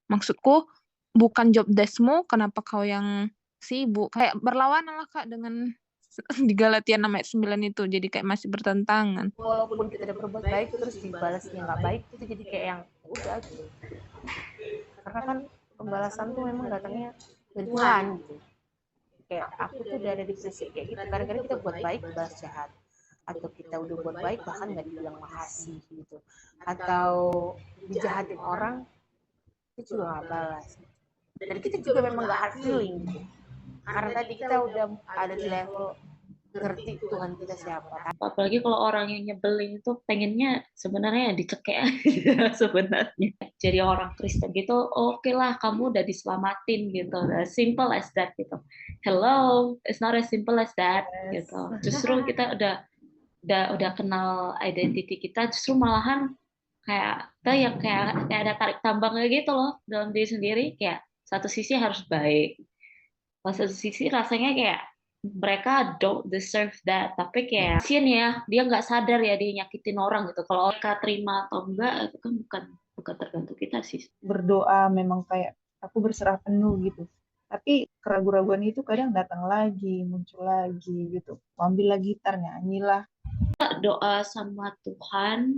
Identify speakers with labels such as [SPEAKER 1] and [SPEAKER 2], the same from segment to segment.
[SPEAKER 1] Maksudku, bukan job desk-mu, kenapa kau yang sibuk? Kayak berlawanan lah Kak dengan di Galatia 6 ayat 9 itu, jadi kayak masih bertentangan.
[SPEAKER 2] Walaupun kita udah berbuat baik terus dibalasnya nggak baik, itu jadi kayak yang udah gitu. Karena kan pembalasan tuh memang datangnya dari Tuhan gitu. Kayak aku tuh udah ada di prinsip kayak gitu. Kadang-kadang kita buat baik dibalas jahat, atau kita udah buat baik bahkan nggak dibilang makasih gitu, atau dijahatin orang itu juga nggak balas. Dan kita juga memang nggak hard feeling gitu. Karena tadi kita udah ada di level ngerti Tuhan kita siapa.
[SPEAKER 3] Apalagi kalau orang yang nyebelin itu pengennya sebenarnya dicekek aja sebenarnya. Jadi orang Kristen gitu, oke lah kamu udah diselamatin gitu. As simple as that gitu. Hello, it's not as simple as that gitu. Justru kita udah kenal identity kita, justru malahan kayak kita yang kayak ada tarik tambang gitu loh dalam diri sendiri. Kayak satu sisi harus baik, satu sisi rasanya kayak mereka don't deserve that, tapi kayak kasian ya dia nggak sadar ya dia nyakitin orang gitu. Kalau mereka terima atau enggak itu kan bukan tergantung kita sih.
[SPEAKER 4] Berdoa memang kayak aku berserah penuh gitu, tapi keraguan-keraguan itu kadang datang lagi, muncul lagi gitu. Ambil lagi gitar, nyanyilah.
[SPEAKER 3] Doa sama Tuhan,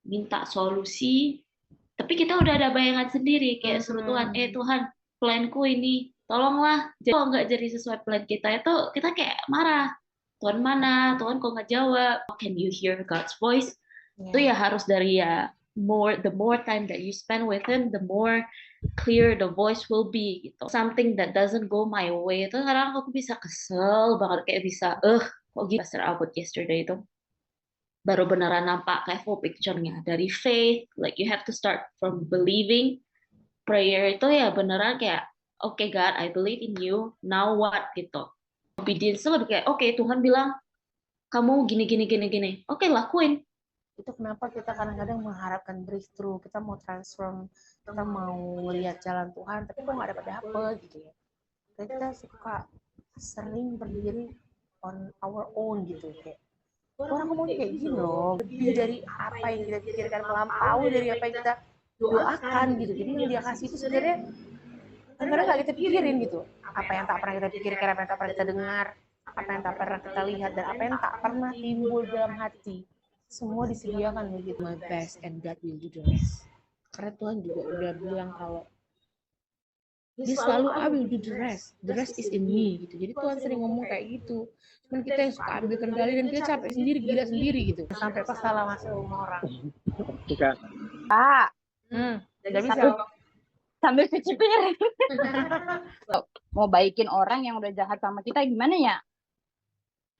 [SPEAKER 3] minta solusi, tapi kita udah ada bayangan sendiri kayak suruh Tuhan, Tuhan planku ini tolonglah. Jadi kalau nggak jadi sesuai plan kita itu kita kayak marah, Tuhan mana, Tuhan kok nggak jawab. Can you hear God's voice? Itu ya harus dari ya the more time that you spend with him, the more clear the voice will be gitu. Something that doesn't go my way itu kadang aku bisa kesel banget, kayak bisa kok gitu. Pastor Albert yesterday itu baru beneran nampak kayak full picture-nya dari faith, like you have to start from believing. Prayer itu ya beneran kayak okay God, I believe in you, now what gitu. Obedience itu lebih kayak okay, Tuhan bilang kamu gini gini gini gini, oke lakuin.
[SPEAKER 2] Itu kenapa kita kadang-kadang mengharapkan breakthrough, kita mau transform, kita mau lihat jalan Tuhan, tapi kok nggak dapat gitu ya. Kita suka sering berdiri on our own gitu, kayak orang ngomong kayak gini loh, lebih dari apa yang kita pikirkan, melampaui dari apa yang kita doakan gitu. Jadi yang dia kasih itu sebenarnya kadang-kadang nggak kita pikirin gitu, apa yang tak pernah kita pikirkan, apa yang tak pernah kita dengar, apa yang tak pernah kita lihat, dan apa yang tak pernah timbul dalam hati, semua disediakan begitu. My best and God will do the rest. Karena Tuhan juga udah bilang kalau dia selalu I will do the rest is in me gitu. Jadi Tuhan sering ngomong kayak gitu. Cuman kita yang suka ambil kendali dan kita capek sendiri, gila sendiri gitu. Sampai pas salah masuk rumah orang.
[SPEAKER 5] Bukan.
[SPEAKER 6] Pak,
[SPEAKER 2] Udah bisa.
[SPEAKER 6] sambil cuci piring. Mau baikin orang yang udah jahat sama kita gimana ya?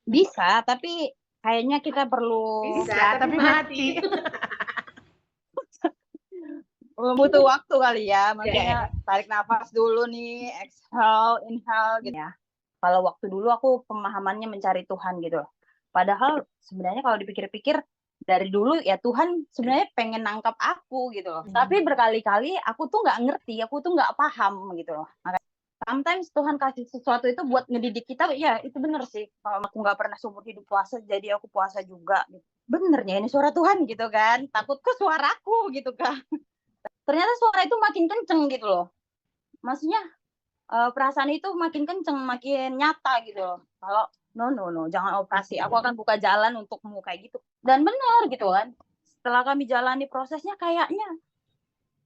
[SPEAKER 6] Bisa, tapi kayaknya kita perlu
[SPEAKER 2] Bisa, tapi mati.
[SPEAKER 6] butuh waktu kali ya, makanya tarik nafas dulu nih, exhale, inhale gitu ya. Kalau waktu dulu aku pemahamannya mencari Tuhan gitu. Padahal sebenarnya kalau dipikir-pikir dari dulu ya Tuhan sebenarnya pengen nangkap aku gitu loh. Tapi berkali-kali aku tuh nggak ngerti, aku tuh nggak paham gitu loh. Makanya sometimes Tuhan kasih sesuatu itu buat ngedidik kita, ya itu bener sih. Kalau aku nggak pernah seumur hidup puasa, jadi aku puasa juga. Benernya ini suara Tuhan gitu kan. Takut ke suaraku gitu kan. Ternyata suara itu makin kenceng gitu loh. Maksudnya perasaan itu makin kenceng, makin nyata gitu loh. Kalau no, jangan operasi. Aku akan buka jalan untukmu kayak gitu. Dan benar gitu kan. Setelah kami jalani prosesnya kayaknya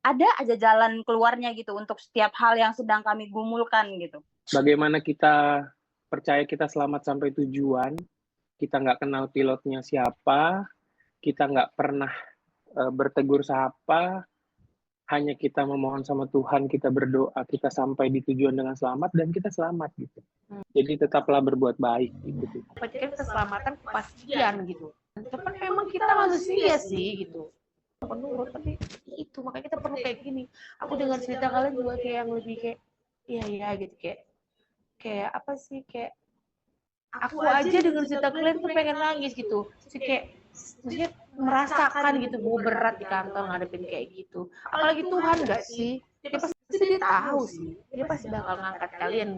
[SPEAKER 6] ada aja jalan keluarnya gitu untuk setiap hal yang sedang kami gumulkan gitu.
[SPEAKER 5] Bagaimana kita percaya kita selamat sampai tujuan, kita nggak kenal pilotnya siapa, kita nggak pernah bertegur sapa, hanya kita memohon sama Tuhan, kita berdoa, kita sampai di tujuan dengan selamat, dan kita selamat gitu. Jadi tetaplah berbuat baik gitu.
[SPEAKER 2] Pastikan keselamatan kepastian gitu. Tapi memang kita manusia sih gitu. Menurut tapi itu makanya kita perlu kayak gini. Aku dengar cerita kalian juga kayak yang lebih kayak iya gitu, kayak apa sih, kayak aku aja dengar cerita kalian tuh pengen nangis gitu. Terus kayak maksudnya merasakan gitu bahwa berat di kantor ngadepin kayak gitu. Apalagi Tuhan nggak sih? Dia pasti dia tahu sih. Dia pasti bakal ngangkat kalian.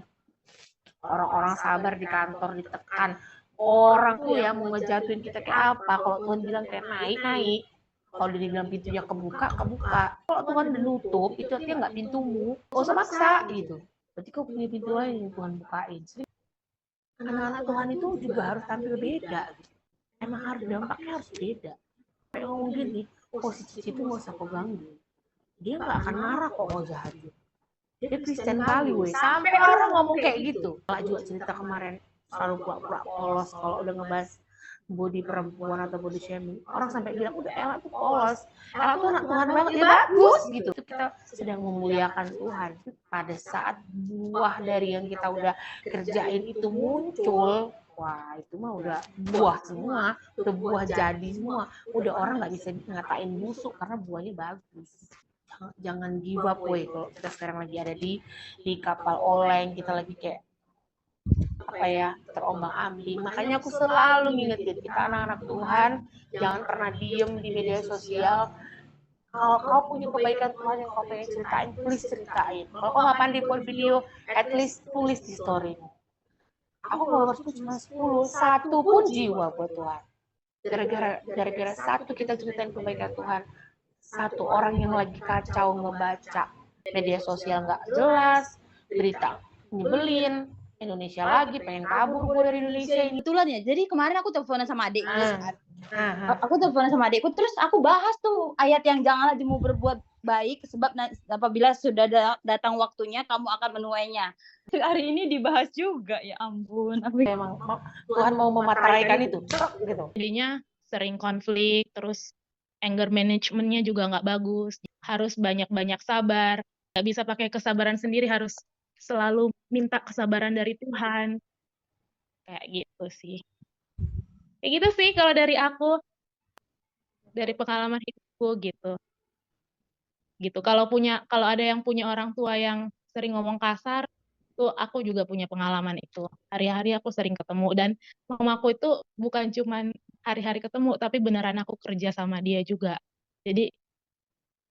[SPEAKER 2] Orang-orang sabar di kantor ditekan. Orang tuh ya mau ngejatuhin kita kayak apa? Kalau Tuhan bilang kayak naik, Kalau dia bilang pintunya kebuka, kebuka. Kalau Tuhan udah nutup, itu artinya nggak pintumu. Gak usah maksa gitu. Berarti kau punya pintu lain yang Tuhan bukain. Jadi, anak-anak Tuhan itu juga harus tampil beda. Gitu. Emang harus dampaknya harus beda. Kayak ngomong gini, posisi itu nggak usah kau ganggu. Dia nggak akan marah kok kau jahat. Dia Kristen kali, weh. Sampai orang ngomong kayak gitu. Kalau juga cerita kemarin selalu pura-pura polos kalau udah ngebahas body perempuan atau body shaming. Orang sampai bilang, udah Ella tuh polos. Ella tuh anak Tuhan banget. Ya bagus gitu. Itu kita sedang memuliakan Tuhan. Pada saat buah dari yang kita udah kerjain itu muncul, wah itu mah udah buah semua. Udah buah jadi semua. Udah orang nggak bisa ngatain busuk karena buahnya bagus. Jangan give up, weh. Kalau kita sekarang lagi ada di kapal oleng, kita lagi kayak apa ya, terombang-ambing. Makanya aku selalu ngingetin kita anak-anak Tuhan, jangan pernah diem di media sosial. Kalau kau punya kebaikan Tuhan yang kau pengen ceritain, please ceritain. Kalau kau nggak pandai buat video, at least tulis di story. Aku followersku cuma 10, satu pun jiwa buat Tuhan. Gara-gara satu kita ceritain kebaikan Tuhan, satu orang yang lagi kacau ngebaca media sosial nggak jelas, berita nyebelin, Indonesia lagi pengen kabur gue dari Indonesia ini.
[SPEAKER 6] Kebetulan ya, jadi kemarin aku teleponan sama adikku kan. Aku teleponan sama adikku, terus aku bahas tuh ayat yang janganlah jemu berbuat baik, sebab apabila sudah datang waktunya, kamu akan menuainya. Hari ini dibahas juga, ya ampun.
[SPEAKER 2] Memang Tuhan mau memateraikan itu, gitu.
[SPEAKER 7] Jadinya sering konflik, terus anger management-nya juga nggak bagus. Harus banyak-banyak sabar. Nggak bisa pakai kesabaran sendiri, harus selalu minta kesabaran dari Tuhan. Kayak gitu sih. Kayak gitu sih kalau dari aku. Dari pengalaman hidupku gitu. Gitu. Kalau ada yang punya orang tua yang sering ngomong kasar, tuh aku juga punya pengalaman itu. Hari-hari aku sering ketemu, dan mamaku itu bukan cuman hari-hari ketemu, tapi beneran aku kerja sama dia juga. Jadi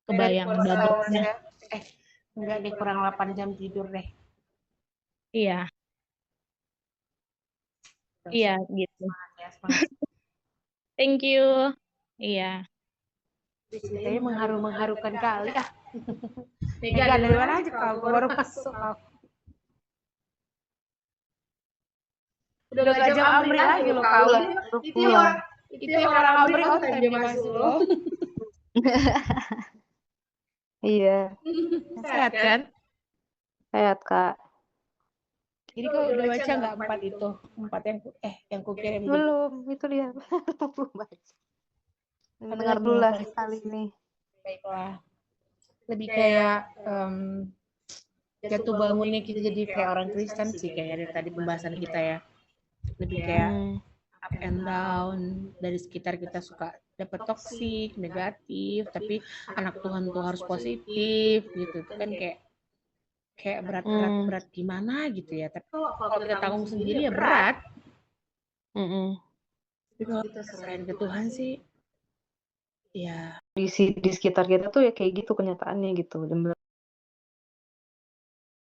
[SPEAKER 7] kebayang dampaknya.
[SPEAKER 2] Enggak deh, kurang 8 jam tidur deh.
[SPEAKER 7] Iya. Iya gitu. Thank you. Iya.
[SPEAKER 2] Ceritanya mengharukan kali ah. Mega dari mana aja kau baru masuk kau. Udah gak jam Amri lagi loh kau. Itu yang orang Amri on time dia masuk loh.
[SPEAKER 8] Iya,
[SPEAKER 2] Sehat kan?
[SPEAKER 8] sehat Kak.
[SPEAKER 2] Jadi kau udah baca nggak 4 itu? 4 yang ku kirim?
[SPEAKER 8] Belum, itu dia. Belum baca. Dengar dulu lah kali ini.
[SPEAKER 2] Baiklah. Lebih kayak jatuh bangunnya kita jadi kayak orang Kristen sih, kayak dari tadi pembahasan kita ya. Lebih kayak up and down, dari sekitar kita suka dapat toksik, negatif, tapi anak Tuhan tuh harus positif gitu. Itu kan kayak berat gimana gitu ya. Tapi kalau kita tanggung sendiri ya berat. Tapi kalau kita serahin ke Tuhan sih, ya
[SPEAKER 8] Di sekitar kita tuh ya kayak gitu kenyataannya gitu. Dan